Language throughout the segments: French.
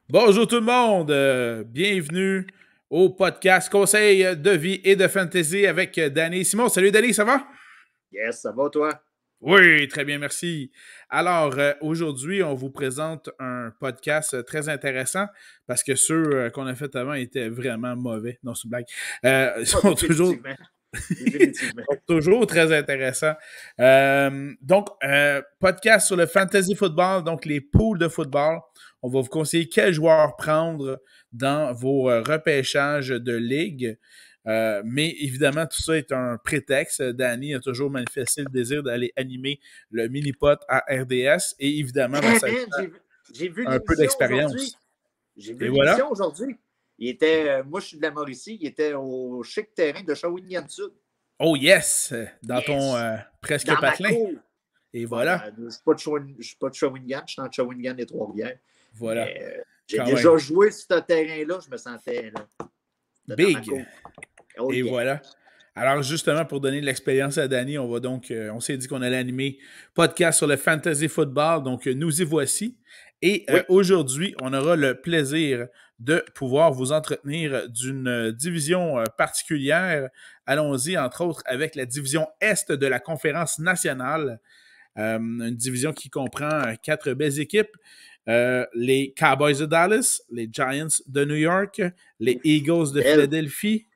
Bonjour tout le monde, bienvenue au podcast Conseil de vie et de fantasy avec Danny Simon. Salut Danny, ça va? Yes, ça va toi? Oui, très bien, merci. Alors, aujourd'hui, on vous présente un podcast très intéressant parce que ceux qu'on a fait avant étaient vraiment mauvais. Non, c'est une blague. Ils Oh, sont toujours définitivement. Définitivement. toujours très intéressant. Podcast sur le fantasy football, donc les pools de football. On va vous conseiller quels joueurs prendre dans vos repêchages de ligue. Mais évidemment, tout ça est un prétexte. Danny a toujours manifesté le désir d'aller animer le mini-pot à RDS et évidemment, Hey, ça man, j'ai vu a un peu l'émission aujourd'hui. d'expérience. J'ai Et vu voilà. l'émission aujourd'hui. Il était, moi, je suis de la Mauricie. Il était au chic terrain de Shawinigan-Sud. Oh yes! Dans ton Yes! presque Dans ma patelin. cour. Et Ouais, voilà. je ne suis pas de Shawinigan. Je suis en Shawinigan et Trois-Rivières. Voilà. Mais j'ai Quand déjà même. joué sur ce terrain-là. Je me sentais là, dans ma Big. cour. Oh Et yeah. voilà. Alors, justement, pour donner de l'expérience à Danny, on s'est dit qu'on allait animer podcast sur le fantasy football. Donc, nous y voici. Et Oui. aujourd'hui, on aura le plaisir de pouvoir vous entretenir d'une division particulière. Allons-y, entre autres, avec la division Est de la Conférence nationale. Une division qui comprend quatre belles équipes. Les Cowboys de Dallas, les Giants de New York, les Eagles de Belle. Philadelphie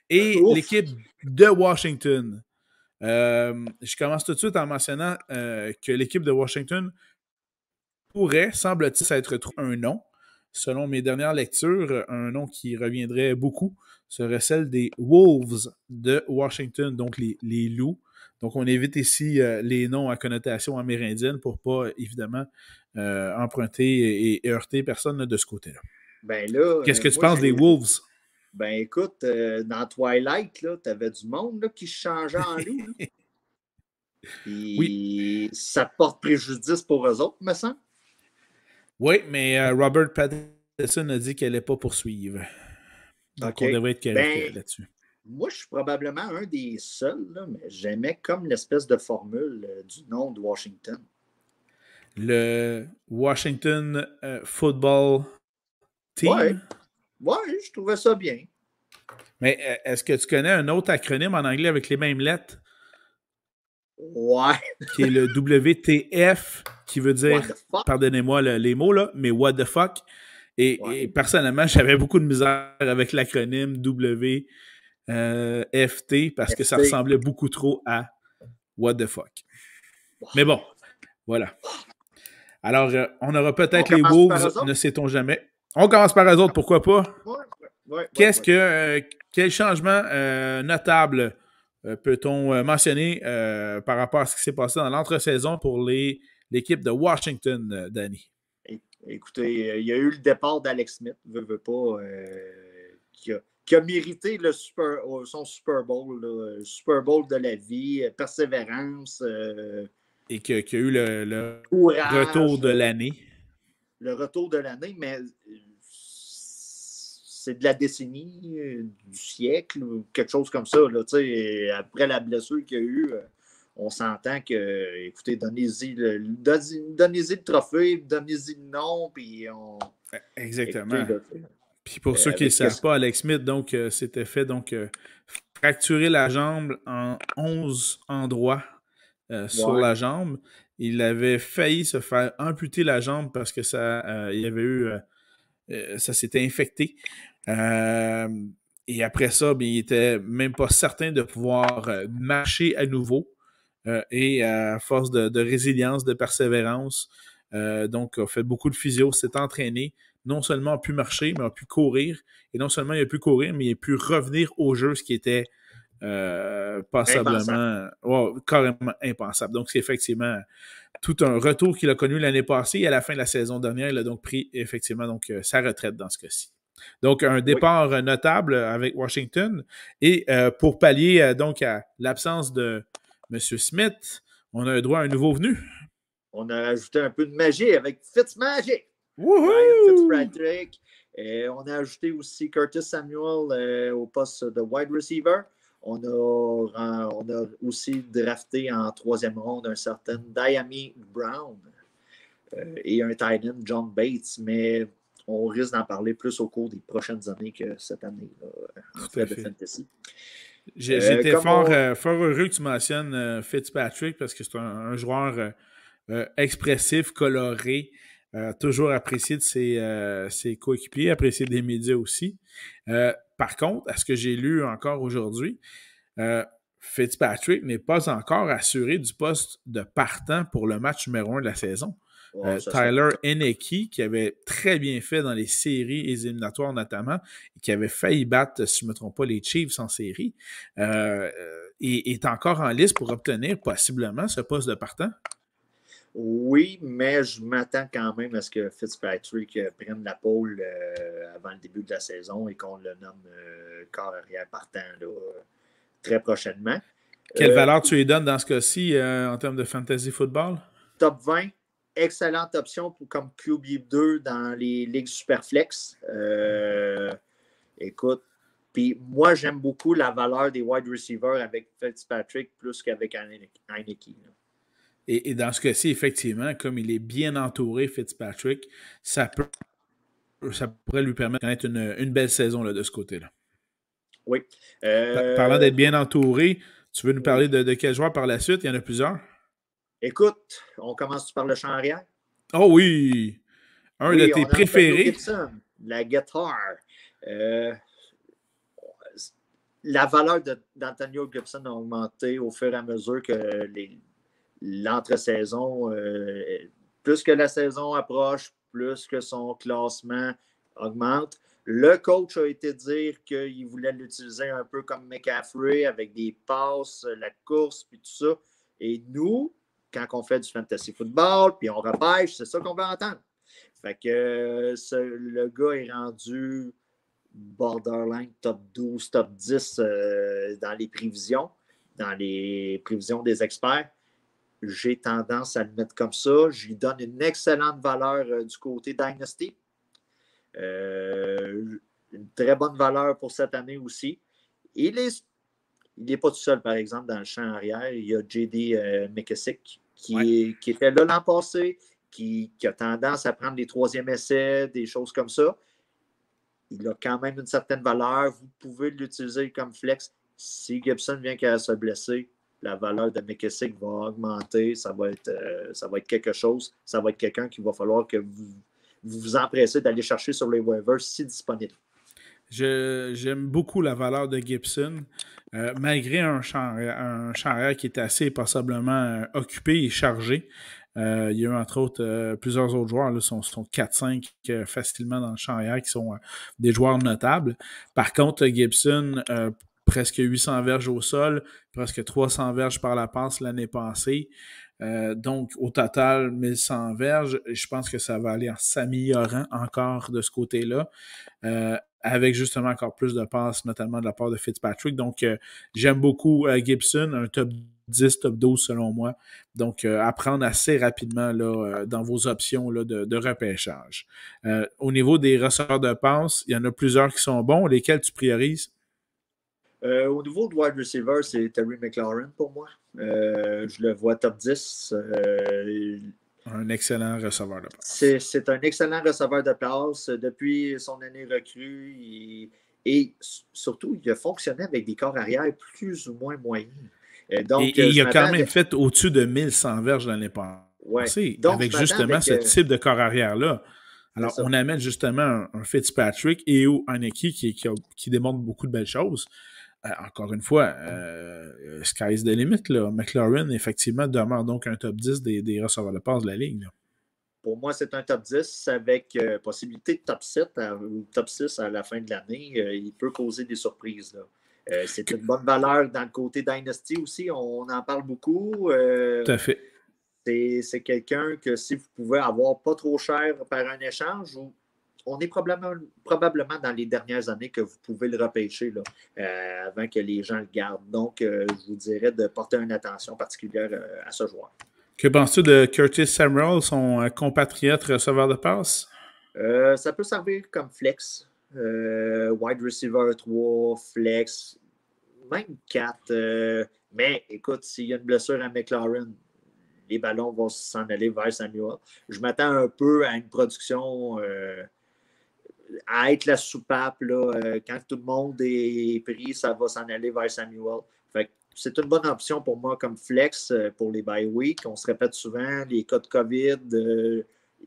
et Ouf. l'équipe de Washington. Je commence tout de suite en mentionnant que l'équipe de Washington pourrait, semble-t-il, être un nom. Selon mes dernières lectures, un nom qui reviendrait beaucoup serait celle des Wolves de Washington, donc les loups. Donc, on évite ici les noms à connotation amérindienne pour pas, évidemment, emprunter et heurter personne de ce côté-là. Ben là, Qu'est-ce que tu moi, penses des Wolves? Ben écoute, dans Twilight, tu avais du monde là, qui se changeait en loup. Là. Oui. Puis ça porte préjudice pour eux autres, me semble. Oui, mais Robert Pattinson a dit qu'elle n'allait pas poursuivre. Donc, OK. on devrait être correct Ben, là-dessus. moi, je suis probablement un des seuls, là, mais j'aimais comme l'espèce de formule du nom de Washington. Le Washington Football Ouais, Team. ouais, je trouvais ça bien. Mais est-ce que tu connais un autre acronyme en anglais avec les mêmes lettres Ouais, qui est le WTF, qui veut what dire, the fuck? pardonnez-moi les mots, là, mais what the fuck? Et Ouais. personnellement, j'avais beaucoup de misère avec l'acronyme WFT parce que ça FT. ressemblait beaucoup trop à what the fuck. Wow. Mais bon, voilà. Alors, on aura On peut-être les commence par Wolves, eux autres? ne sait-on jamais. On commence par eux autres, pourquoi pas? Ouais. Quel changement notable peut-on mentionner par rapport à ce qui s'est passé dans l'entre-saison pour l'équipe de Washington, Danny? Écoutez, il y a eu le départ d'Alex Smith, veut pas, qui a mérité son Super Bowl, le Super Bowl de la vie, persévérance, Et qui a eu le retour courage, de l'année. le retour de l'année, mais c'est de la décennie, du siècle, ou quelque chose comme ça. Là, après la blessure qu'il y a eu, on s'entend que, écoutez, donnez-y le trophée, donnez-y le nom, puis on. Exactement. Écoutez, là, Puis pour ceux qui ne savent pas, Alex Smith s'était fait fracturer la jambe en 11 endroits sur la jambe. Il avait failli se faire amputer la jambe parce que il y avait eu ça s'était infecté. Et après ça, bien, il était même pas certain de pouvoir marcher à nouveau. Et à force de résilience, de persévérance, donc a fait beaucoup de physio, s'est entraîné. Non seulement a pu marcher, mais a pu courir. Et non seulement il a pu courir, mais il a pu revenir au jeu, ce qui était passablement, carrément impensable. Donc, c'est effectivement tout un retour qu'il a connu l'année passée. Et à la fin de la saison dernière, il a donc pris effectivement sa retraite dans ce cas-ci. Donc, un départ notable avec Washington. Et pour pallier donc à l'absence de M. Smith, on a le droit à un nouveau venu. On a ajouté un peu de magie avec Fitzmagic. Woohoo! Ryan Fitzpatrick. On a ajouté aussi Curtis Samuel au poste de wide receiver. On a aussi drafté en troisième ronde un certain Diami Brown. et un tight end, John Bates, mais on risque d'en parler plus au cours des prochaines années que cette année, là, en Tout à fait, de fait. fantasy. J'étais Comme fort, on... fort heureux que tu mentionnes Fitzpatrick parce que c'est un joueur expressif, coloré, toujours apprécié de ses coéquipiers, apprécié des médias aussi. Par contre, à ce que j'ai lu encore aujourd'hui, Fitzpatrick n'est pas encore assuré du poste de partant pour le match numéro 1 de la saison. Oh, ça serait... Tyler Heineke, qui avait très bien fait dans les séries et les éliminatoires notamment, et qui avait failli battre, si je ne me trompe pas, les Chiefs en série, est encore en liste pour obtenir possiblement ce poste de partant. Oui, mais je m'attends quand même à ce que Fitzpatrick prenne la pole avant le début de la saison et qu'on le nomme corps arrière partant là, très prochainement. Quelle valeur tu lui donnes dans ce cas-ci en termes de fantasy football? Top 20, excellente option pour, comme QB2 dans les ligues Superflex. Écoute, puis moi, j'aime beaucoup la valeur des wide receivers avec Fitzpatrick plus qu'avec Heineke. Et dans ce cas-ci, effectivement, comme il est bien entouré, Fitzpatrick, ça pourrait lui permettre de connaître une belle saison là, de ce côté-là. Oui. Parlant d'être bien entouré, tu veux nous parler oui. de quel joueur par la suite? Il y en a plusieurs. Écoute, on commence par le champ arrière. Oh oui! Un de Oui, tes on a Antonio préférés. Gibson, la guitare. La valeur d'Antonio Gibson a augmenté au fur et à mesure que l'entre-saison, plus que la saison approche, plus que son classement augmente. Le coach a été dire qu'il voulait l'utiliser un peu comme McCaffrey avec des passes, la course, puis tout ça. Et nous, quand on fait du fantasy football, puis on repêche, c'est ça qu'on veut entendre. Fait que le gars est rendu borderline top 12, top 10 dans les prévisions des experts. J'ai tendance à le mettre comme ça. Je lui donne une excellente valeur du côté Dynasty. Une très bonne valeur pour cette année aussi. Il n'est pas tout seul, par exemple, dans le champ arrière. Il y a J.D. McKissick qui était là l'an passé, qui a tendance à prendre les troisièmes essais, des choses comme ça. Il a quand même une certaine valeur. Vous pouvez l'utiliser comme flex. Si Gibson vient qu'à se blesser, la valeur de McKissick va augmenter. Ça va être quelque chose. Ça va être quelqu'un qu'il va falloir que vous vous empressez d'aller chercher sur les waivers si disponible. J'aime beaucoup la valeur de Gibson. Malgré un champ arrière qui est assez passablement occupé et chargé. Il y a eu entre autres plusieurs autres joueurs, là, sont 4-5 facilement dans le champ arrière qui sont des joueurs notables. Par contre, Gibson, presque 800 verges au sol, presque 300 verges par la passe l'année passée. Donc, au total, 1100 verges. Je pense que ça va aller en s'améliorant encore de ce côté-là. Avec justement encore plus de passes, notamment de la part de Fitzpatrick. Donc, j'aime beaucoup Gibson, un top 10, top 12 selon moi. Donc, apprendre assez rapidement là, dans vos options là, de repêchage. Au niveau des receveurs de passes, il y en a plusieurs qui sont bons. Lesquels tu priorises? Au niveau de wide receiver, c'est Terry McLaurin pour moi. Je le vois top 10. Un excellent receveur de passe. C'est un excellent receveur de passe. Depuis son année recrue, et surtout, il a fonctionné avec des corps arrière plus ou moins moyens. Donc, et il a quand même fait au-dessus de 1100 verges l'année passée, donc, avec justement ce type de corps arrière-là. Alors, on amène justement un Fitzpatrick et ou un Heineke qui démontre beaucoup de belles choses. Encore une fois, sky's the limit. Là. McLaurin, effectivement, demeure donc un top 10 des receveurs de passe de la ligue. Là. Pour moi, c'est un top 10 avec possibilité de top 7 ou top 6 à la fin de l'année. Il peut causer des surprises. Là. C'est une bonne valeur dans le côté Dynasty aussi. On en parle beaucoup. Tout à fait. C'est quelqu'un que si vous pouvez avoir pas trop cher par un échange, on est probablement dans les dernières années que vous pouvez le repêcher là, avant que les gens le gardent. Donc, je vous dirais de porter une attention particulière à ce joueur. Que penses-tu de Curtis Samuel, son compatriote receveur de passe? Ça peut servir comme flex. Wide receiver 3, flex, même 4. Mais écoute, s'il y a une blessure à McLaurin, les ballons vont s'en aller vers Samuel. Je m'attends un peu à une production, à être la soupape. Là, quand tout le monde est pris, ça va s'en aller vers Samuel. Fait que c'est une bonne option pour moi comme flex pour les bye week. On se répète souvent, les cas de COVID.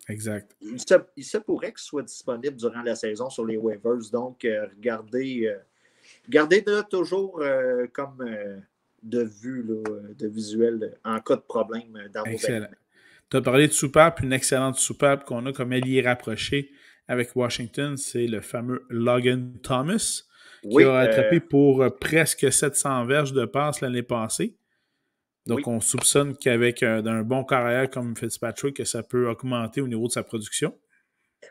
Exact. Il se pourrait qu'il soit disponible durant la saison sur les waivers. Donc, gardez-le toujours comme de vue, là, de visuel, en cas de problème dans vos Excellent. alignements. Tu as parlé de soupape, une excellente soupape qu'on a comme allié rapproché avec Washington, c'est le fameux Logan Thomas, qui Oui, a attrapé pour presque 700 verges de passe l'année passée. Donc, oui. on soupçonne qu'avec un bon carrière comme Fitzpatrick, que ça peut augmenter au niveau de sa production.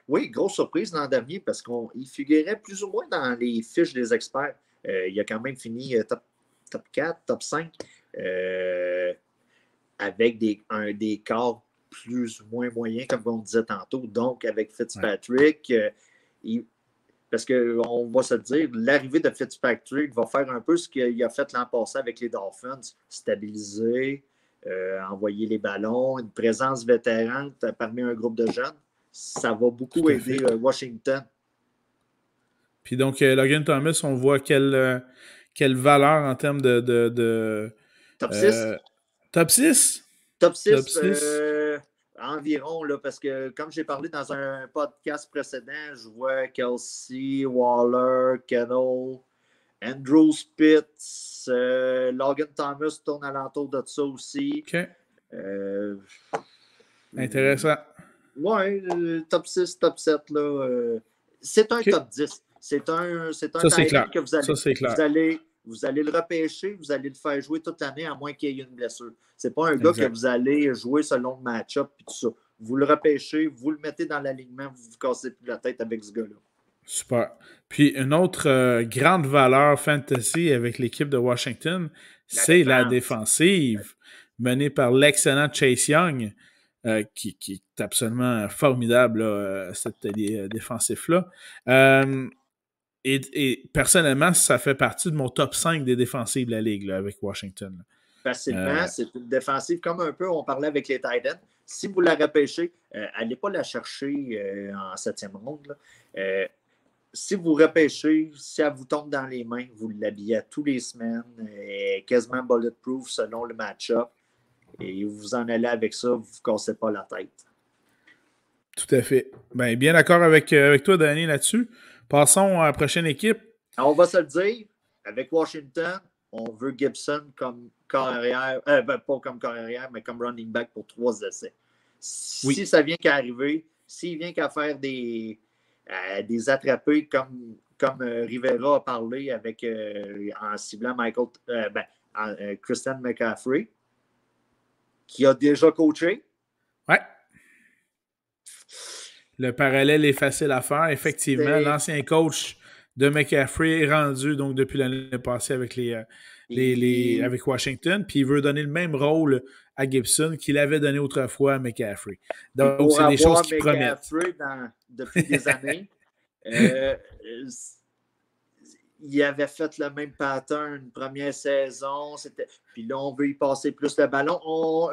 Oui, grosse surprise l'an dernier parce qu'il figurait plus ou moins dans les fiches des experts. Il a quand même fini top 4, top 5, avec des corps plus ou moins moyens, comme on disait tantôt. Donc, avec Fitzpatrick, parce qu'on va se dire, l'arrivée de Fitzpatrick va faire un peu ce qu'il a fait l'an passé avec les Dolphins, stabiliser, envoyer les ballons, une présence vétérante parmi un groupe de jeunes. Ça va beaucoup aider Washington. Puis donc, Logan Thomas, on voit quelle valeur en termes de Top 6? Top 6? Top 6, Top 6. environ, là, parce que comme j'ai parlé dans un podcast précédent, je vois Kelsey, Waller, Kennel, Andrew Spitz, Logan Thomas tourne alentour de ça aussi. OK. Intéressant. Ouais, top 6, top 7, là. C'est un top 10. C'est un clair. que vous allez le repêcher, vous allez le faire jouer toute l'année à moins qu'il y ait une blessure. C'est pas un gars que vous allez jouer selon le match-up et tout ça. Vous le repêchez, vous le mettez dans l'alignement, vous vous cassez plus la tête avec ce gars-là. Super. Puis une autre grande valeur fantasy avec l'équipe de Washington, c'est la défensive menée par l'excellent Chase Young, qui est absolument formidable, là, cette défensif-là. Et personnellement, ça fait partie de mon top 5 des défensives de la Ligue là, avec Washington. Là. Facilement, c'est une défensive comme un peu, on parlait avec les Titans. Si vous la repêchez, allez pas la chercher en 7e ronde. Si vous repêchez, si elle vous tombe dans les mains, vous l'habillez à tous les semaines, quasiment bulletproof selon le match-up, et vous en allez avec ça, vous ne vous cassez pas la tête. Tout à fait. Bien d'accord avec toi, Danny, là-dessus. Passons à la prochaine équipe. Alors, on va se le dire, avec Washington, on veut Gibson comme carrière, pas comme carrière, mais comme running back pour 3 essais. Si ça vient qu'à arriver, s'il vient qu'à faire des attrapés comme Rivera a parlé avec en ciblant Christian McCaffrey, qui a déjà coaché. Ouais. Le parallèle est facile à faire. Effectivement, l'ancien coach de McCaffrey est rendu donc depuis l'année passée avec avec Washington, puis il veut donner le même rôle à Gibson qu'il avait donné autrefois à McCaffrey. Donc, c'est des choses qui promettent. Depuis des années, il avait fait le même pattern une première saison. Puis là, on veut y passer plus le ballon.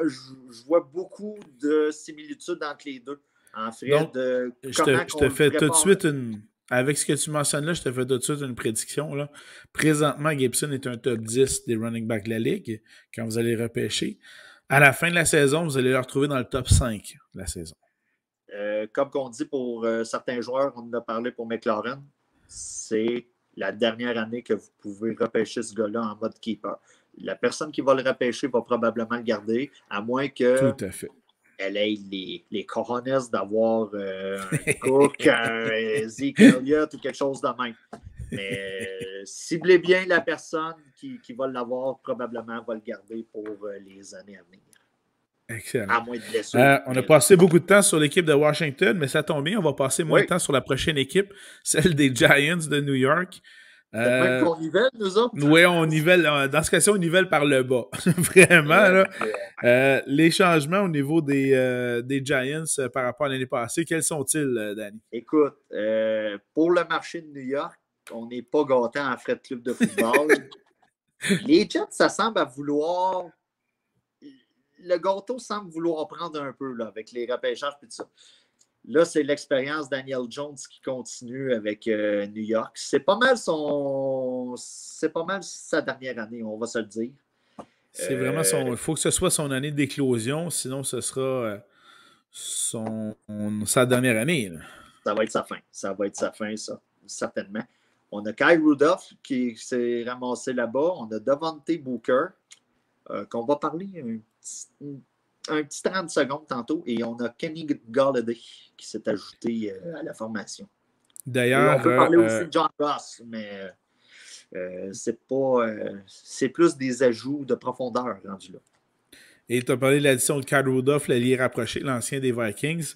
Je vois beaucoup de similitudes entre les deux. En fait, donc, je te fais tout de suite avec ce que tu mentionnes là, je te fais tout de suite une prédiction. Là. Présentement, Gibson est un top 10 des running backs de la Ligue quand vous allez repêcher. À la fin de la saison, vous allez le retrouver dans le top 5 de la saison. Comme on dit pour certains joueurs, on en a parlé pour McLaurin, c'est la dernière année que vous pouvez repêcher ce gars-là en mode keeper. La personne qui va le repêcher va probablement le garder, à moins que tout à fait. Elle ait les cojones d'avoir un Cook, un Zeke Elliott ou quelque chose de même. Mais ciblez bien la personne qui va l'avoir, probablement va le garder pour les années à venir. Excellent. À moins de blessures. On a passé beaucoup de temps sur l'équipe de Washington, mais ça tombe bien, on va passer moins de temps sur la prochaine équipe, celle des Giants de New York. Même qu'on nivelle, nous autres? Oui, on nivelle. Dans ce cas-ci, on nivelle par le bas. Vraiment, là. Les changements au niveau des Giants par rapport à l'année passée, quels sont-ils, Danny? Écoute, pour le marché de New York, on n'est pas gâtés en frais de club de football. Les Jets, ça semble à vouloir le gâteau semble vouloir prendre un peu là, avec les repêchages et tout ça. Là, c'est l'expérience Daniel Jones qui continue avec New York. C'est pas mal sa dernière année, on va se le dire. C'est vraiment son. Il faut que ce soit son année d'éclosion, sinon ce sera sa dernière année. Là. Ça va être sa fin. Ça va être sa fin, ça, certainement. On a Kyle Rudolph qui s'est ramassé là-bas. On a Devontae Booker, qu'on va parler un petit 30 secondes tantôt. Et on a Kenny Golladay qui s'est ajouté à la formation. D'ailleurs. On peut parler aussi de John Ross, mais c'est plus des ajouts de profondeur rendus là. Et tu as parlé de l'addition de Kyle Rudolph, l'allié rapproché, l'ancien des Vikings.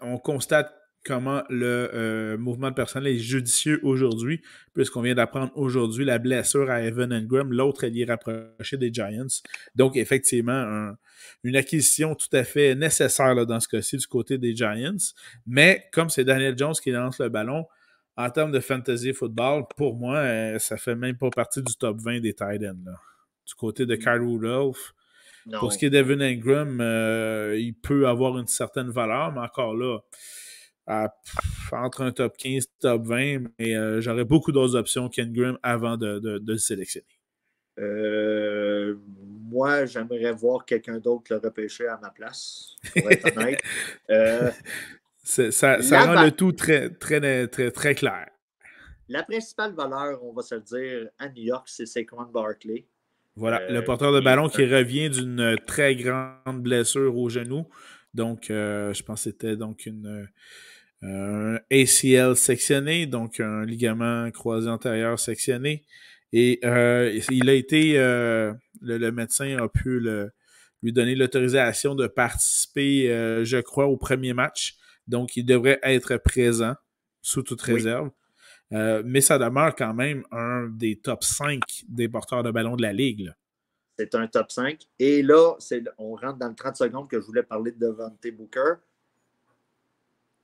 On constate comment le mouvement de personnel est judicieux aujourd'hui, puisqu'on vient d'apprendre aujourd'hui la blessure à Evan Engram, l'autre allié rapproché des Giants. Donc, effectivement, une acquisition tout à fait nécessaire là, dans ce cas-ci du côté des Giants. Mais, comme c'est Daniel Jones qui lance le ballon, en termes de fantasy football, pour moi, ça fait même pas partie du top 20 des tight ends. Là. Du côté de Kyle Rudolph. Non. Pour ce qui est d'Evan Engram, il peut avoir une certaine valeur, mais encore là, entre un top 15 et top 20, mais j'aurais beaucoup d'autres options qu'Engram avant de le sélectionner. Moi, j'aimerais voir quelqu'un d'autre le repêcher à ma place, pour être honnête. Ça rend le tout très, très, très, très clair. La principale valeur, on va se le dire, à New York, c'est Saquon Barkley. Voilà, le porteur de ballon qui revient d'une très grande blessure au genou. Donc, je pense que c'était donc un ACL sectionné, donc un ligament croisé antérieur sectionné. Et il a été, le médecin a pu lui donner l'autorisation de participer, je crois, au premier match. Donc, il devrait être présent sous toute réserve. Mais ça demeure quand même un des top 5 des porteurs de ballon de la Ligue. Là. C'est un top 5. Et là, on rentre dans le 30 secondes que je voulais parler de Devontae Booker.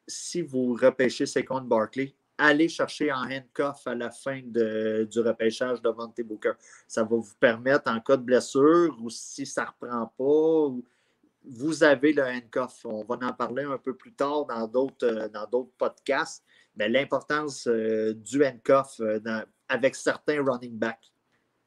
Si vous repêchez Saquon Barkley, allez chercher en handcuff à la fin du repêchage de Devontae Booker. Ça va vous permettre, en cas de blessure, ou si ça ne reprend pas, vous avez le handcuff. On va en parler un peu plus tard dans d'autres podcasts. Mais l'importance du handcuff avec certains running backs.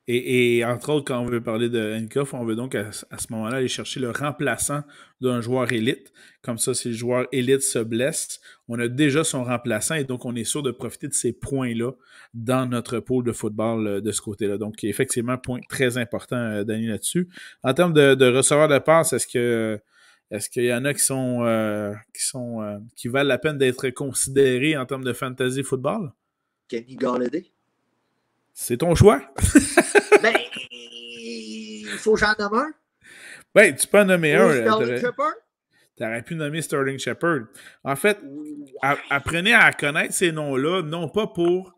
Et entre autres, quand on veut parler de handcuff, on veut donc à ce moment-là aller chercher le remplaçant d'un joueur élite. Comme ça, si le joueur élite se blesse, on a déjà son remplaçant et donc on est sûr de profiter de ces points-là dans notre pool de football de ce côté-là. Donc, effectivement, point très important, Danny, là-dessus. En termes de receveurs de passe, est-ce qu'il y en a qui valent la peine d'être considérés en termes de fantasy football? Kenny Golladay. C'est ton choix. Ben, il faut que j'en nomme un. Ben, tu peux en nommer un. Sterling Shepard. Tu aurais pu nommer Sterling Shepard. En fait, apprenez à connaître ces noms-là, non pas pour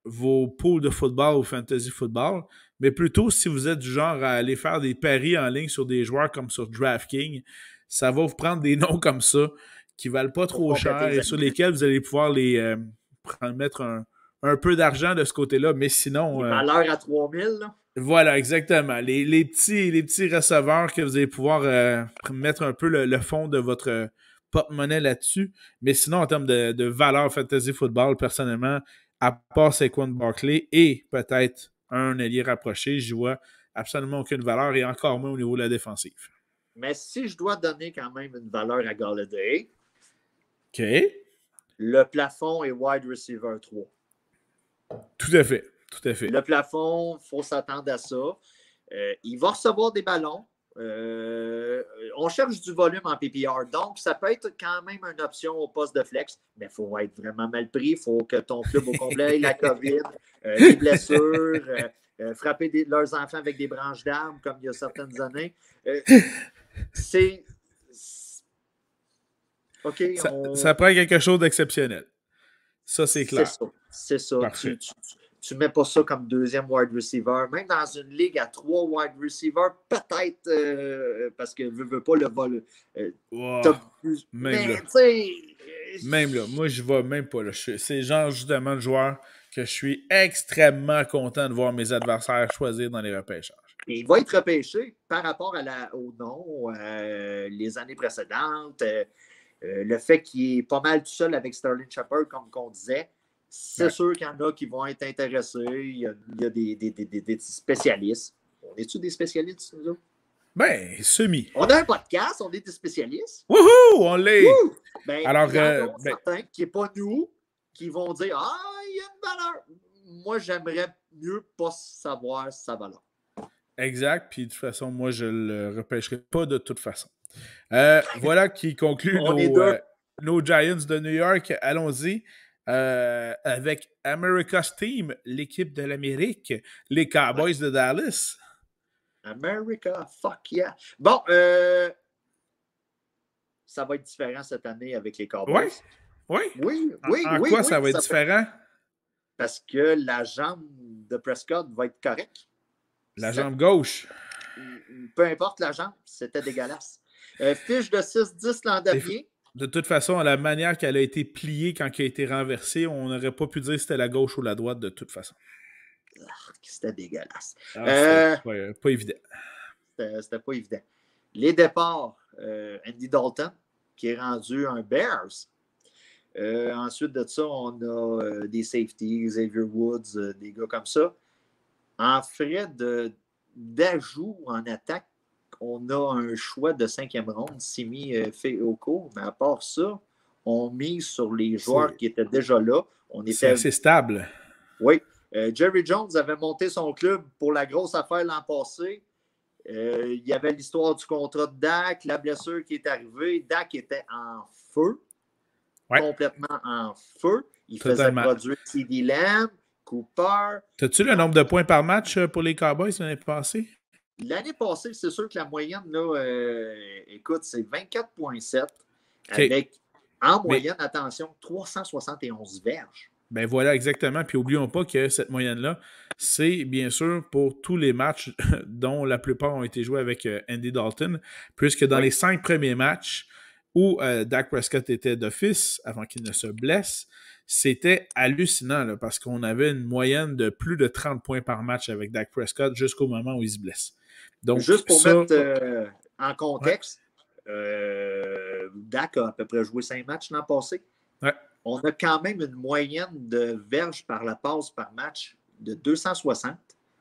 vos pools de football ou fantasy football, mais plutôt si vous êtes du genre à aller faire des paris en ligne sur des joueurs comme sur DraftKings, ça va vous prendre des noms comme ça qui valent pas trop cher et sur lesquels vous allez pouvoir mettre un peu d'argent de ce côté-là, mais sinon... valeur à 3000, là. Voilà, exactement. Les petits receveurs que vous allez pouvoir mettre un peu le fond de votre porte-monnaie là-dessus. Mais sinon, en termes de valeur fantasy football, personnellement, à part Saquon Barkley et peut-être un allié rapproché, je vois absolument aucune valeur et encore moins au niveau de la défensive. Mais si je dois donner quand même une valeur à Golladay, OK. Le plafond est wide receiver 3. Tout à fait. Tout à fait. Le plafond, il faut s'attendre à ça. Il va recevoir des ballons. On cherche du volume en PPR. Donc, ça peut être quand même une option au poste de flex, mais il faut être vraiment mal pris. Il faut que ton club au complet ait la COVID, des blessures, frapper leurs enfants avec des branches d'arbres comme il y a certaines années. OK. Ça prend quelque chose d'exceptionnel. Ça, c'est clair. C'est ça. Tu ne mets pas ça comme deuxième wide receiver. Même dans une ligue à 3 wide receivers, peut-être parce que ne veut pas le vol. Même là, moi, je ne vais même pas là. C'est genre justement le joueur que je suis extrêmement content de voir mes adversaires choisir dans les repêchages. Et il va être repêché par rapport au nom, les années précédentes, le fait qu'il est pas mal tout seul avec Sterling Shepard, comme on disait. C'est sûr qu'il y en a qui vont être intéressés. Il y a des spécialistes. On est-tu des spécialistes, nous autres? Ben, semi. On a un podcast, on est des spécialistes. Wouhou! On l'est! Ben, Alors, il y en a certains qui n'est pas nous, qui vont dire « Ah, il y a une valeur! » Moi, j'aimerais mieux pas savoir sa valeur. Exact, puis de toute façon, moi, je le repêcherai pas de toute façon. Voilà qui conclut nos Giants de New York. Allons-y avec America's Team, l'équipe de l'Amérique, les Cowboys de Dallas. America, fuck yeah. Bon, ça va être différent cette année avec les Cowboys. Oui? Oui. En quoi ça va être différent? Parce que la jambe de Prescott va être correcte. La jambe gauche. Peu importe la jambe, c'était dégueulasse. Fiche de 6-10 l'an dernier. De toute façon, la manière qu'elle a été pliée quand elle a été renversée, on n'aurait pas pu dire si c'était la gauche ou la droite de toute façon. C'était dégueulasse. C'était pas évident. C'était pas évident. Les départs, Andy Dalton, qui est rendu un Bears. Ensuite de ça, on a des safeties, Xavier Woods, des gars comme ça. En frais d'ajout en attaque, on a un choix de 5e ronde, Simi Fehoko, mais à part ça, on mise sur les joueurs qui étaient déjà là. C'est assez stable. Oui. Jerry Jones avait monté son club pour la grosse affaire l'an passé. Il y avait l'histoire du contrat de Dak, la blessure qui est arrivée. Dak était en feu. Ouais. Complètement en feu. Il faisait produire C.D. Lamb, Cooper. T'as-tu le nombre de points par match pour les Cowboys l'année passée? L'année passée, c'est sûr que la moyenne, là, écoute, c'est 24,7 avec, en moyenne, attention, 371 verges. Ben voilà, exactement. Puis oublions pas que cette moyenne-là, c'est bien sûr pour tous les matchs dont la plupart ont été joués avec Andy Dalton, puisque dans les 5 premiers matchs où Dak Prescott était d'office, avant qu'il ne se blesse, c'était hallucinant là, parce qu'on avait une moyenne de plus de 30 points par match avec Dak Prescott jusqu'au moment où il se blesse. Donc, juste pour mettre en contexte, Dak a à peu près joué 5 matchs l'an passé. Ouais. On a quand même une moyenne de verges par la passe par match de 260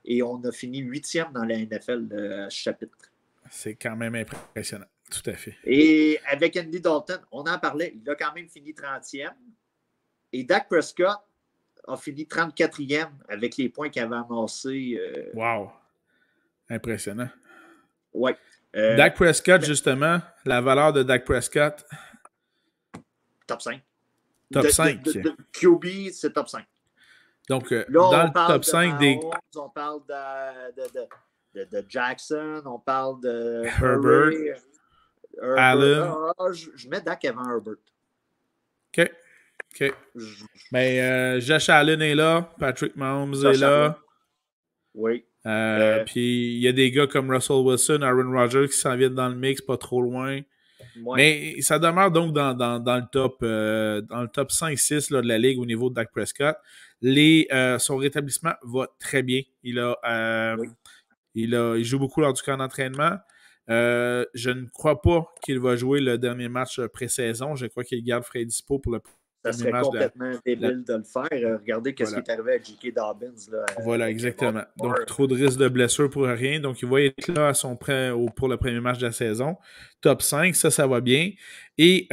et on a fini 8e dans la NFL de ce chapitre. C'est quand même impressionnant. Tout à fait. Et avec Andy Dalton, on en parlait, il a quand même fini 30e. Et Dak Prescott a fini 34e avec les points qu'il avait amassés. Wow! Impressionnant. Oui. Dak Prescott, justement, la valeur de Dak Prescott. Top 5. Top 5. QB, c'est top 5. Donc, là, dans le top 5 Mahomes, des. On parle de Jackson, on parle de Herbert. Allen. Je mets Dak avant Herbert. OK. Mais Josh Allen est là, Patrick Mahomes est là. Oui. Puis il y a des gars comme Russell Wilson, Aaron Rodgers qui s'en viennent dans le mix, pas trop loin. Ouais. Mais ça demeure donc dans le top 5-6 là, de la Ligue au niveau de Dak Prescott. Son rétablissement va très bien. Il joue beaucoup lors du camp d'entraînement. Je ne crois pas qu'il va jouer le dernier match pré-saison. Je crois qu'il garde Fred Dispo pour le ça serait complètement débile de le faire. Regardez ce qui est arrivé à J.K. Dobbins. Là, voilà, exactement. Donc, trop de risques de blessure pour rien. Donc, il va être là pour le premier match de la saison. Top 5, ça va bien. Et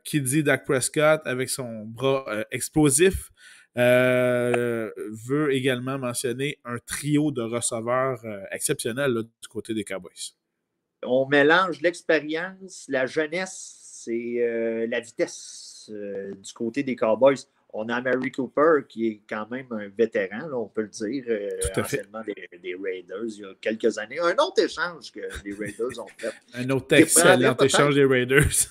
qui dit Dak Prescott avec son bras explosif veut également mentionner un trio de receveurs exceptionnels là, du côté des Cowboys. On mélange l'expérience, la jeunesse et la vitesse. Du côté des Cowboys, on a Amari Cooper qui est quand même un vétéran, là, on peut le dire, anciennement des Raiders il y a quelques années. Un autre échange que les Raiders ont fait. Un autre excellent échange des Raiders.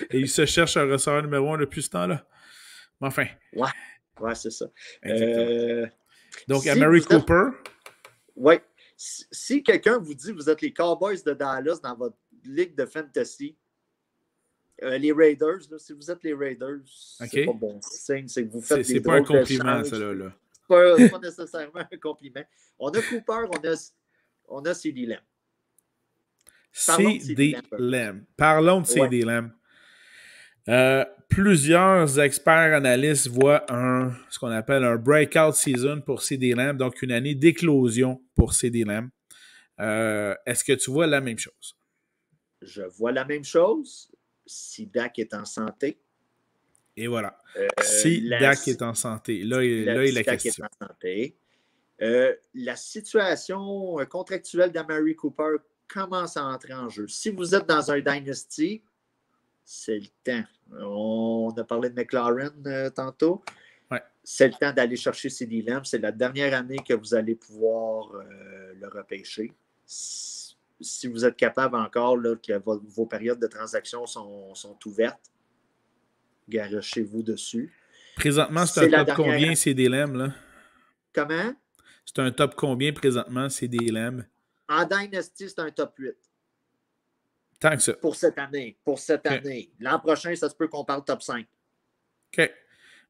Et ils se cherchent un receveur numéro 1 depuis ce temps-là. Mais enfin. Ouais, c'est ça. Donc, Amari Cooper. Oui. Si quelqu'un vous dit que vous êtes les Cowboys de Dallas dans votre ligue de fantasy, les Raiders, là, si vous êtes les Raiders, c'est pas bon signe. C'est que vous faites c'est pas un compliment, ça, là. pas nécessairement un compliment. On a Cooper, on a CeeDee Lamb. Parlons de CeeDee CeeDee Lamb. Lamb. Parlons de Ouais. CeeDee Lamb. Plusieurs experts analystes voient ce qu'on appelle un breakout season pour CeeDee Lamb, donc une année d'éclosion pour CeeDee Lamb. Est-ce que tu vois la même chose? Je vois la même chose. Si Dak est en santé. Et voilà. Si Dak est en santé, là est la Dak question. est en santé. La situation contractuelle d'Amari Cooper commence à entrer en jeu. Si vous êtes dans un Dynasty, c'est le temps. On a parlé de McLaren tantôt. Ouais. C'est le temps d'aller chercher CeeDee Lamb. C'est la dernière année que vous allez pouvoir le repêcher. Si vous êtes capable encore, là, que vos périodes de transaction sont ouvertes, garochez-vous dessus. Présentement, c'est un top combien, CeeDee Lamb, là? Comment? C'est un top combien présentement, CeeDee Lamb? En Dynasty, c'est un top 8. Tant que ça. Pour cette année. Année. L'an prochain, ça se peut qu'on parle top 5. OK.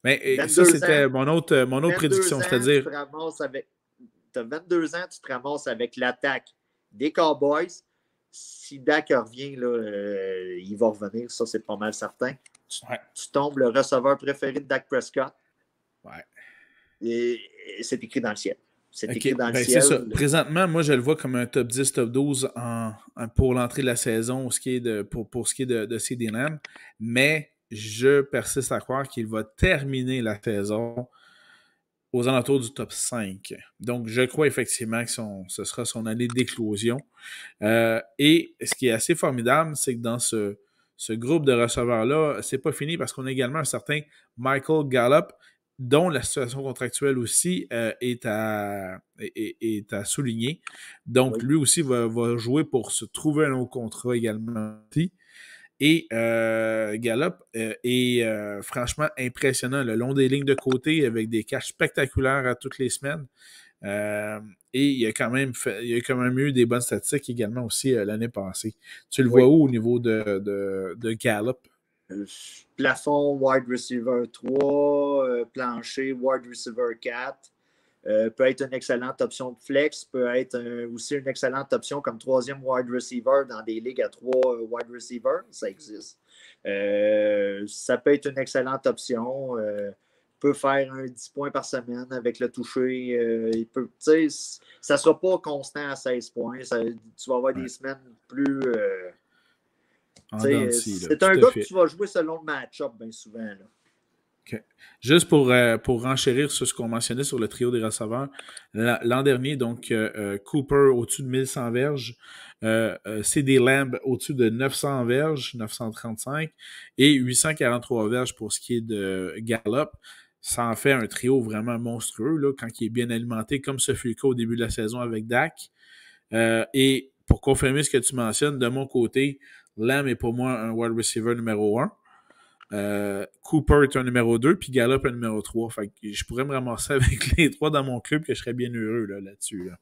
Mais ça, c'était mon autre prédiction, c'est-à-dire... Tu as 22 ans, tu te ramasses avec l'attaque des Cowboys. Si Dak revient, là, il va revenir. Ça, c'est pas mal certain. Tu tombes le receveur préféré de Dak Prescott. Ouais. Et c'est écrit dans le ciel. C'est écrit dans le ciel. C'est ça. Présentement, moi, je le vois comme un top 10, top 12 pour l'entrée de la saison pour ce qui est de CeeDee Lamb. Mais je persiste à croire qu'il va terminer la saison aux alentours du top 5. Donc, je crois effectivement que ce sera son année d'éclosion. Et ce qui est assez formidable, c'est que dans ce groupe de receveurs-là, c'est pas fini parce qu'on a également un certain Michael Gallup, dont la situation contractuelle aussi est à souligner. Donc, lui aussi va jouer pour se trouver un autre contrat également. Et Gallup est franchement impressionnant le long des lignes de côté avec des catchs spectaculaires à toutes les semaines. Et il a quand même eu des bonnes statistiques également aussi l'année passée. Tu le vois où au niveau de Gallup? Plafond, wide receiver 3, plancher, wide receiver 4. Peut être une excellente option de flex, peut être aussi une excellente option comme troisième wide receiver dans des ligues à 3 wide receivers. Ça existe. Ça peut être une excellente option. Peut faire un 10 points par semaine avec le toucher. Ça ne sera pas constant à 16 points. Tu vas avoir des semaines plus... c'est un gars que tu vas jouer selon le match-up bien souvent. Là. Okay. Juste pour renchérir sur ce qu'on mentionnait sur le trio des receveurs, l'an dernier, donc Cooper au-dessus de 1100 verges, CeeDee Lamb au-dessus de 900 verges, 935, et 843 verges pour ce qui est de Gallup. Ça en fait un trio vraiment monstrueux là, quand il est bien alimenté, comme ce fut le cas au début de la saison avec Dak. Et pour confirmer ce que tu mentionnes, de mon côté, Lamb est pour moi un wide receiver numéro 1. Cooper est un numéro 2, puis Gallup un numéro 3. Fait que je pourrais me ramasser avec les 3 dans mon club, que je serais bien heureux là-dessus. Là.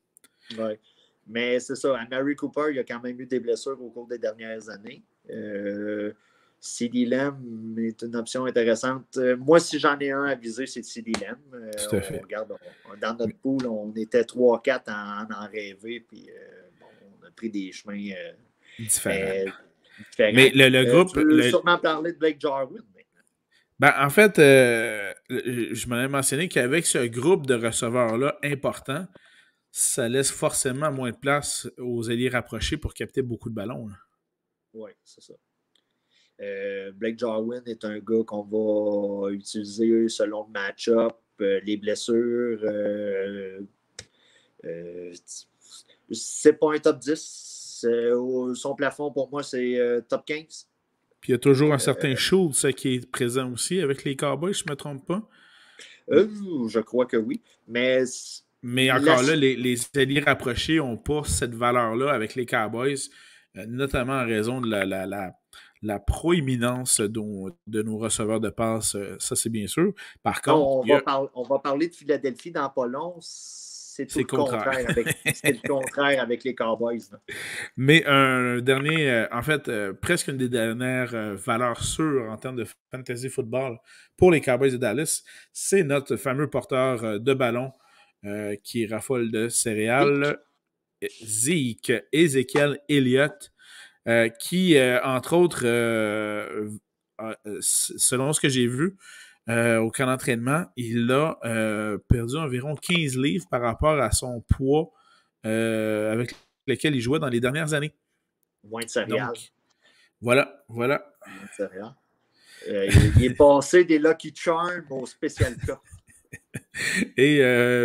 Ouais. Mais c'est ça, Amari Cooper, il a quand même eu des blessures au cours des dernières années. CeeDee Lamb est une option intéressante. Moi, si j'en ai un à viser, c'est CeeDee Lamb. Tout à fait. Regarde, dans notre pool, on était 3-4 à en rêver, puis on a pris des chemins différents. Mais le groupe... tu veux sûrement parler de Blake Jarwin maintenant. Ben, en fait, je m'en ai mentionné qu'avec ce groupe de receveurs-là important, ça laisse forcément moins de place aux alliés rapprochés pour capter beaucoup de ballons. Oui, c'est ça. Blake Jarwin est un gars qu'on va utiliser selon le match-up, les blessures. C'est pas un top 10. Son plafond, pour moi, c'est top 15. Puis il y a toujours un certain Schultz qui est présent aussi avec les Cowboys, je ne me trompe pas. Je crois que oui. Mais encore là, les alliés rapprochés n'ont pas cette valeur-là avec les Cowboys, notamment en raison de la proéminence de nos receveurs de passe. Ça, c'est bien sûr. Par contre... On va parler de Philadelphie dans pas long. c'est tout C'est le contraire contraire. c'est le contraire avec les Cowboys. Là. Mais un dernier, en fait, presque une des dernières valeurs sûres en termes de fantasy football pour les Cowboys de Dallas, c'est notre fameux porteur de ballon qui raffole de céréales, Zeke, Ezekiel Elliott, qui, entre autres, selon ce que j'ai vu au camp d'entraînement, il a perdu environ 15 livres par rapport à son poids avec lequel il jouait dans les dernières années. Moins de céréales. Donc, voilà. Moins de céréales. Il est passé des Lucky Charms au Special K. Et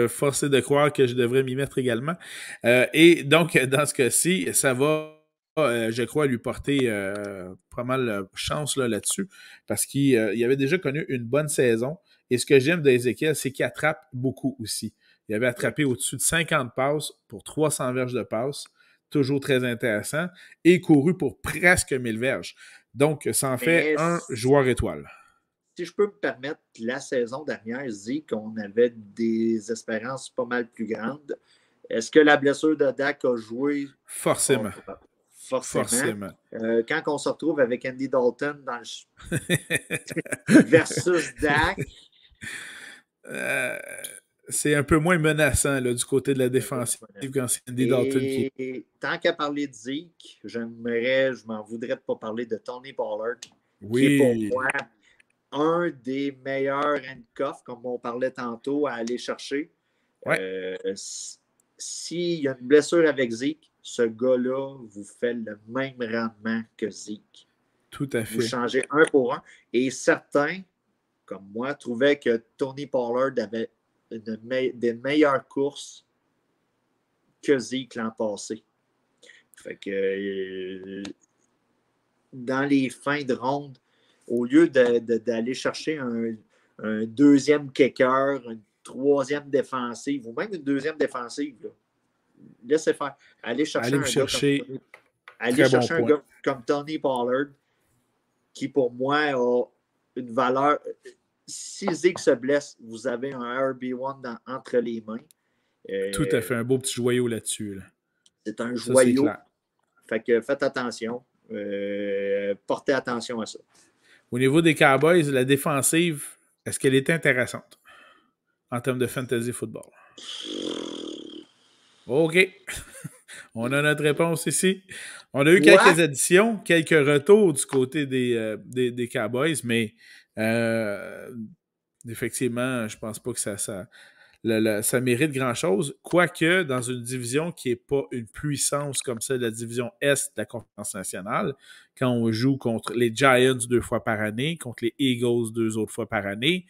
force est de croire que je devrais m'y mettre également. Et donc, dans ce cas-ci, ça va, je crois, lui porter pas mal chance là-dessus parce qu'il avait déjà connu une bonne saison. Et ce que j'aime d'Ezekiel, c'est qu'il attrape beaucoup aussi. Il avait attrapé au-dessus de 50 passes pour 300 verges de passes, toujours très intéressant, et couru pour presque 1000 verges. Donc, ça en fait un joueur étoile. Si je peux me permettre, la saison dernière, Zeke, on avait des espérances pas mal plus grandes. Est-ce que la blessure de Dak a joué? Forcément. Forcément. Quand on se retrouve avec Andy Dalton dans versus Dak. C'est un peu moins menaçant là, du côté de la défensive quand c'est Andy Dalton qui est. Tant qu'à parler de Zeke, je m'en voudrais de ne pas parler de Tony Pollard, qui est pour moi un des meilleurs handcuffs, comme on parlait tantôt, à aller chercher. Ouais. S'il y a une blessure avec Zeke, ce gars-là vous fait le même rendement que Zeke. Tout à fait. Vous changez un pour un. Et certains, comme moi, trouvaient que Tony Pollard avait des meilleures courses que Zeke l'an passé. Fait que dans les fins de ronde, au lieu d'aller chercher un deuxième kicker, une troisième défensive, ou même une deuxième défensive, là, laissez faire. Allez chercher un gars comme Tony Pollard, qui pour moi a une valeur. Si Zeke se blesse, vous avez un RB1 entre les mains. Tout à fait, un beau petit joyau là-dessus. Là. C'est un joyau. Fait que faites attention. Portez attention à ça. Au niveau des Cowboys, la défensive, est-ce qu'elle est intéressante en termes de fantasy football? OK. On a notre réponse ici. On a eu quelques additions, quelques retours du côté des Cowboys, mais effectivement, je pense pas que ça mérite grand-chose. Quoique, dans une division qui n'est pas une puissance comme celle de la division Est de la Conférence nationale, quand on joue contre les Giants 2 fois par année, contre les Eagles 2 autres fois par année,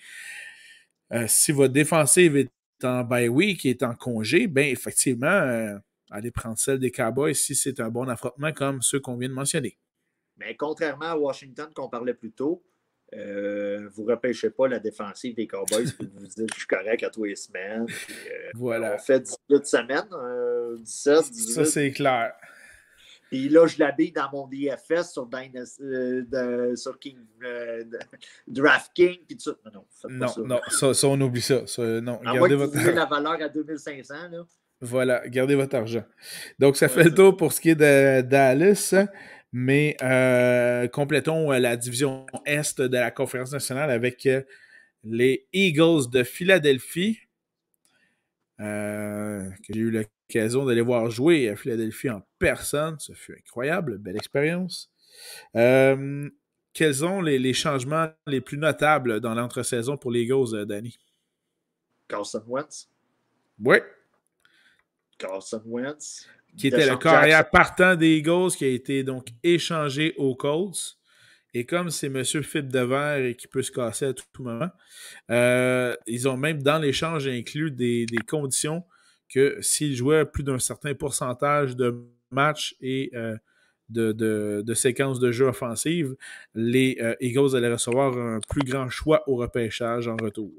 si votre défensive est en bye week et est en congé, bien, effectivement, allez prendre celle des Cowboys si c'est un bon affrontement comme ceux qu'on vient de mentionner. Mais contrairement à Washington qu'on parlait plus tôt, vous ne repêchez pas la défensive des Cowboys et vous dites je suis correct à tous les semaines. Puis, voilà. On fait 18 semaines, 17, 18. Ça, c'est clair. Puis là, je l'habille dans mon DFS sur DraftKings puis tout ça. Non, ça, on oublie ça. Non, gardez votre argent. La valeur à 2500, là. Voilà, gardez votre argent. Donc, ça fait le tour pour ce qui est de Dallas. Mais complétons la division Est de la Conférence nationale avec les Eagles de Philadelphie, que j'ai eu l'occasion d'aller voir jouer à Philadelphie en personne. Ça fut incroyable, belle expérience. Quels sont les changements les plus notables dans l'entre-saison pour les Eagles, Danny? Carson Wentz. Oui. Carson Wentz. Qui était le carrière partant des Eagles, qui a été donc échangé aux Colts. Et comme c'est M. Philippe Devers et qui peut se casser à tout moment, ils ont même dans l'échange inclus des conditions que s'il jouait plus d'un certain pourcentage de matchs et de séquences de jeu offensives, les Eagles allaient recevoir un plus grand choix au repêchage en retour.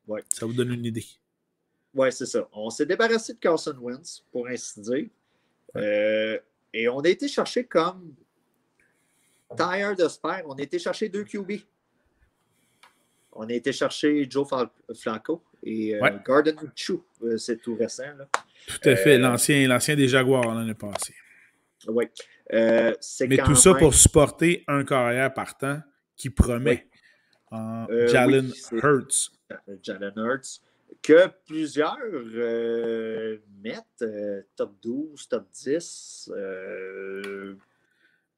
Ouais. Ça vous donne une idée. Oui, c'est ça. On s'est débarrassé de Carson Wentz, pour ainsi dire. Et on a été chercher comme tailleur de spare, on a été chercher 2 QB. On a été chercher Joe Flacco et Ouais, Gardner Minshew. C'est tout récent. Là. tout à fait. L'ancien des Jaguars l'année passée. Oui. C'est Mais tout quand ça pour même. supporter un carrière partant qui Oui. promet en Oui, Jalen c'est Hurts. Jalen Hurts. Que plusieurs mettent top 12, top 10.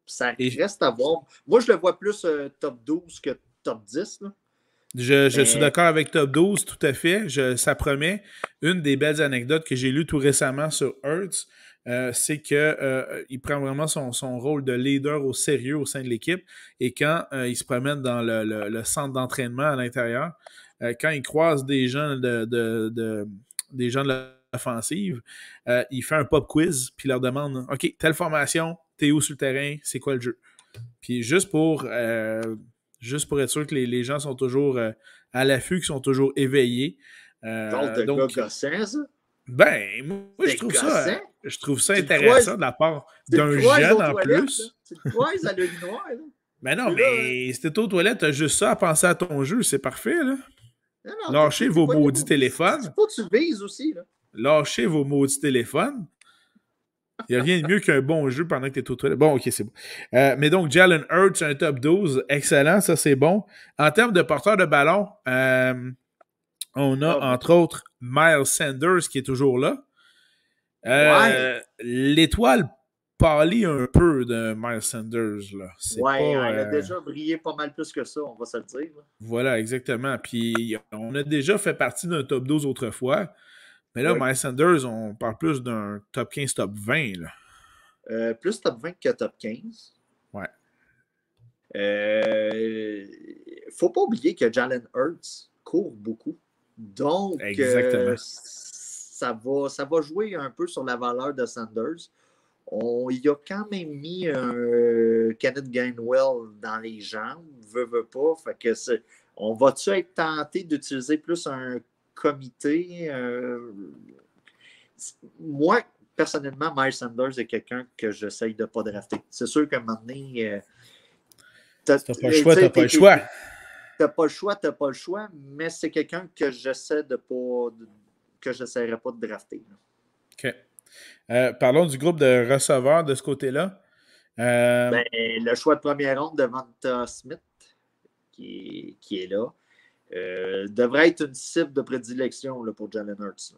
Ça Et reste à voir. Moi, je le vois plus top 12 que top 10. Là. je suis Mais d'accord avec Top 12, tout à fait. Ça promet. Une des belles anecdotes que j'ai lues tout récemment sur Hurts, c'est qu'il prend vraiment son rôle de leader au sérieux au sein de l'équipe. Et quand il se promène dans le centre d'entraînement à l'intérieur, quand il croise des gens des gens de l'offensive, il fait un pop quiz, puis il leur demande OK, telle formation, t'es où sur le terrain, c'est quoi le jeu? Puis juste pour être sûr que les gens sont toujours à l'affût, qu'ils sont toujours éveillés. genre de gars Donc, gossant, ça. ben, moi, C'est gossant. je trouve ça Tu le intéressant croises, de la part tu le d'un croises jeune aux en toilettes, là. plus. Tu le croises à l'urinoir, là. Mais non, Puis là, mais si t'es aux toilettes, t'as juste ça à penser à ton jeu, c'est parfait, là. non, non, Lâchez vos pas là. maudits téléphones. Faut que tu vises aussi, là. Lâchez vos maudits téléphones. Il n'y a rien de mieux qu'un bon jeu pendant que tu es aux toilettes. Bon, ok, c'est bon. Mais donc, Jalen Hurts, un top 12, excellent, ça c'est bon. En termes de porteur de ballon, on a Ah, ben, entre autres Miles Sanders qui est toujours là. ouais. L'étoile pâlit un peu de Miles Sanders. Là. C'est Ouais, pas. elle a déjà brillé pas mal plus que ça, on va se le dire. Là. Voilà, exactement. Puis on a déjà fait partie d'un top 12 autrefois. Mais là, Oui. Miles Sanders, on parle plus d'un top 15, top 20. Là. Plus top 20 que top 15. Ouais. Faut pas oublier que Jalen Hurts court beaucoup. Donc, Exactement. ça va jouer un peu sur la valeur de Sanders. Il a quand même mis un Kenneth Gainwell dans les jambes, veut pas. Fait que on va-tu être tenté d'utiliser plus un comité? Moi, personnellement, Miles Sanders est quelqu'un que j'essaye de ne pas drafter. C'est sûr qu'à un moment donné, Si t'as pas le choix, t'as pas le choix. t'as pas le choix, mais c'est quelqu'un que j'essaie de pas que j'essaierai pas de drafter. Là. OK. Parlons du groupe de receveurs de ce côté-là. Ben, le choix de première ronde de Devonta Smith, qui est là, devrait être une cible de prédilection là, pour Jalen Hurts. Là.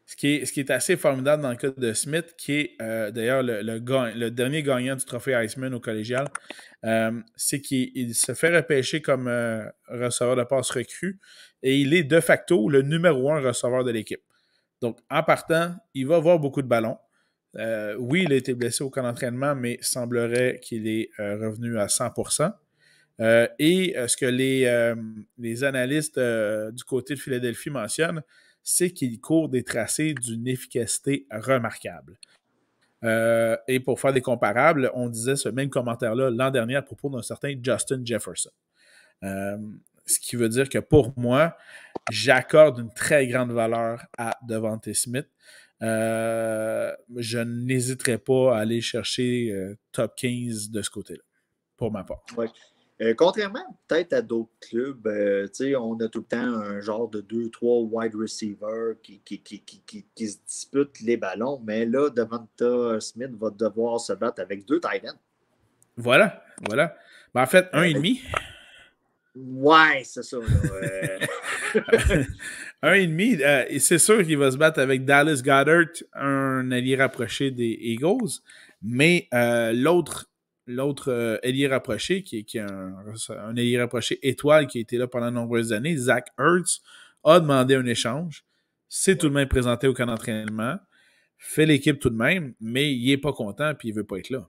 Ce qui est assez formidable dans le cas de Smith, qui est d'ailleurs le dernier gagnant du trophée Heisman au collégial, c'est qu'il se fait repêcher comme receveur de passe recrue et il est de facto le numéro 1 receveur de l'équipe. Donc, en partant, il va avoir beaucoup de ballons. Oui, il a été blessé au camp d'entraînement, mais il semblerait qu'il est revenu à 100%. Et ce que les analystes du côté de Philadelphie mentionnent, c'est qu'il court des tracés d'une efficacité remarquable. Et pour faire des comparables, on disait ce même commentaire-là l'an dernier à propos d'un certain Justin Jefferson. Ce qui veut dire que pour moi, j'accorde une très grande valeur à Devonta Smith. Je n'hésiterai pas à aller chercher top 15 de ce côté-là, pour ma part. Ouais. Contrairement peut-être à d'autres clubs, on a tout le temps un genre de 2-3 wide receivers qui se disputent les ballons, mais là, Devonta Smith va devoir se battre avec 2 tight ends. Voilà. Ben, en fait, un et demi. Ouais, c'est ça. Un et demi. Et c'est sûr qu'il va se battre avec Dallas Goedert, un allié rapproché des Eagles, mais l'autre ailier rapproché, qui est un ailier rapproché étoile qui a été là pendant de nombreuses années, Zach Ertz, a demandé un échange. C'est tout de même présenté au camp d'entraînement. Fait l'équipe tout de même, mais il n'est pas content et il ne veut pas être là.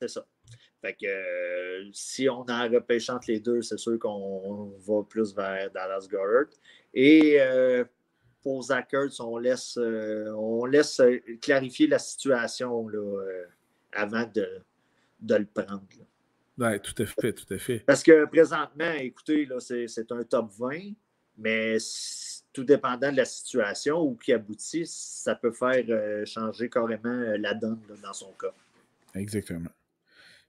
C'est ça. Fait que si on a repêché entre les deux, c'est sûr qu'on va plus vers Dallas Goedert. Et pour Zach Ertz, on laisse clarifier la situation là, avant de le prendre. Oui, tout à fait. Parce que présentement, écoutez, là, c'est un top 20, mais tout dépendant de la situation ou qui aboutit, ça peut faire changer carrément la donne là, dans son cas. Exactement.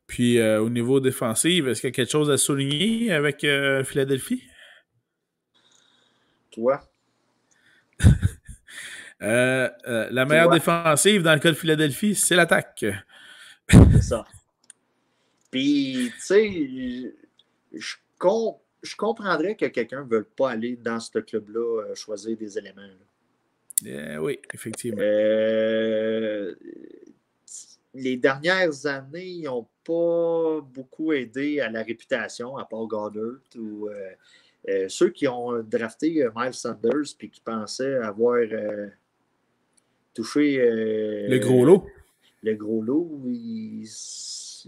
Puis au niveau défensif, est-ce qu'il y a quelque chose à souligner avec Philadelphie? Toi? La meilleure défensive dans le cas de Philadelphie, c'est l'attaque. C'est ça. Puis, tu sais, je comprendrais que quelqu'un ne veuille pas aller dans ce club-là choisir des éléments. Oui, effectivement. Les dernières années, ils n'ont pas beaucoup aidé à la réputation, à part Goddard ou ceux qui ont drafté Miles Sanders puis qui pensaient avoir touché le gros lot. Le gros lot, ils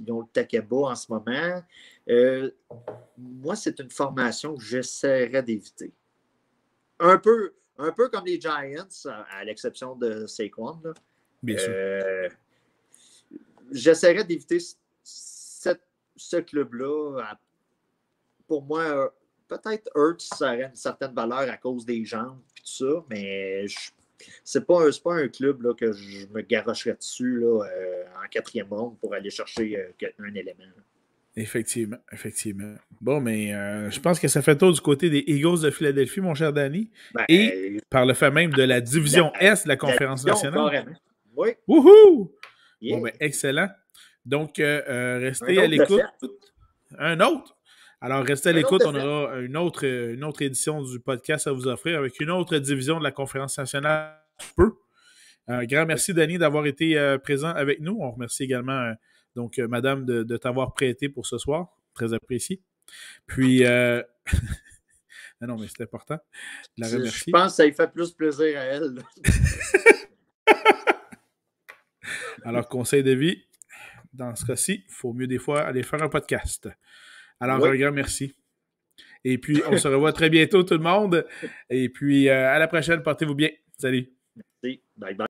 ont le taquet bas en ce moment. Moi, c'est une formation que j'essaierais d'éviter. Un peu comme les Giants, à l'exception de Saquon. Là. Bien sûr. J'essaierais d'éviter ce club-là. Pour moi, peut-être Hurts, ça aurait une certaine valeur à cause des jambes et tout ça, mais c'est pas un club là, que je me garocherais dessus là, en 4e ronde pour aller chercher un élément. Là. Effectivement. Bon, mais je pense que ça fait tour du côté des Eagles de Philadelphie, mon cher Danny. Et par le fait même de la division Est de la Conférence nationale. Carrément. Oui. Wouhou! Yeah. Bon, ben, excellent. Donc, restez à l'écoute. Un autre? Alors, restez à l'écoute. On aura une autre édition du podcast à vous offrir avec une autre division de la Conférence nationale. Un grand merci, Danny, d'avoir été présent avec nous. On remercie également donc madame de t'avoir prêté pour ce soir. Très apprécié. Puis, non, mais c'est important de la remercier. Je pense que ça lui fait plus plaisir à elle. Alors, conseil de vie, dans ce cas-ci, il faut mieux des fois aller faire un podcast. Alors, un grand merci. Et puis, on se revoit très bientôt, tout le monde. Et puis, à la prochaine. Portez-vous bien. Salut. Merci. Bye bye.